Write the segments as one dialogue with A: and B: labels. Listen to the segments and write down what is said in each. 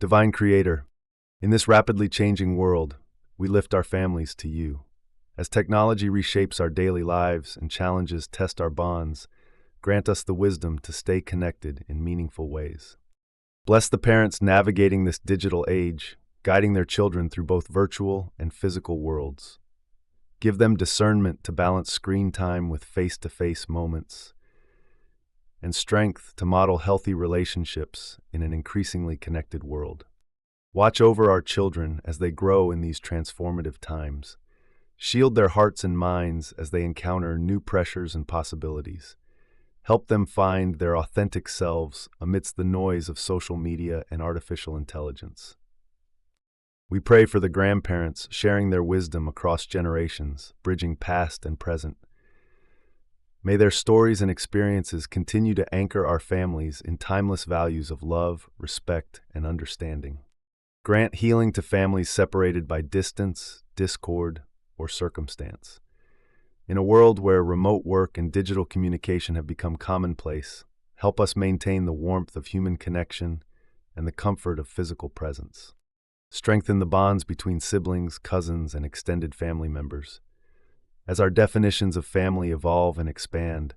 A: Divine Creator, in this rapidly changing world, we lift our families to you. As technology reshapes our daily lives and challenges test our bonds, grant us the wisdom to stay connected in meaningful ways. Bless the parents navigating this digital age, guiding their children through both virtual and physical worlds. Give them discernment to balance screen time with face-to-face moments, and strength to model healthy relationships in an increasingly connected world. Watch over our children as they grow in these transformative times. Shield their hearts and minds as they encounter new pressures and possibilities. Help them find their authentic selves amidst the noise of social media and artificial intelligence. We pray for the grandparents sharing their wisdom across generations, bridging past and present. May their stories and experiences continue to anchor our families in timeless values of love, respect, and understanding. Grant healing to families separated by distance, discord, or circumstance. In a world where remote work and digital communication have become commonplace, help us maintain the warmth of human connection and the comfort of physical presence. Strengthen the bonds between siblings, cousins, and extended family members. As our definitions of family evolve and expand,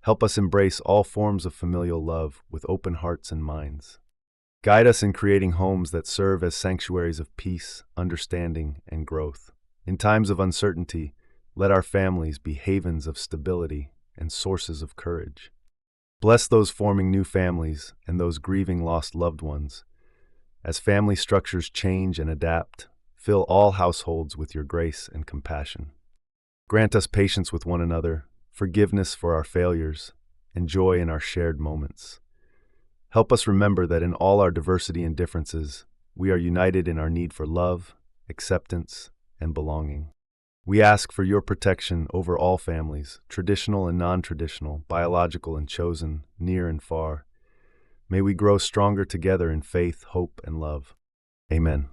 A: help us embrace all forms of familial love with open hearts and minds. Guide us in creating homes that serve as sanctuaries of peace, understanding, and growth. In times of uncertainty, let our families be havens of stability and sources of courage. Bless those forming new families and those grieving lost loved ones. As family structures change and adapt, fill all households with your grace and compassion. Grant us patience with one another, forgiveness for our failures, and joy in our shared moments. Help us remember that in all our diversity and differences, we are united in our need for love, acceptance, and belonging. We ask for your protection over all families, traditional and non-traditional, biological and chosen, near and far. May we grow stronger together in faith, hope, and love. Amen.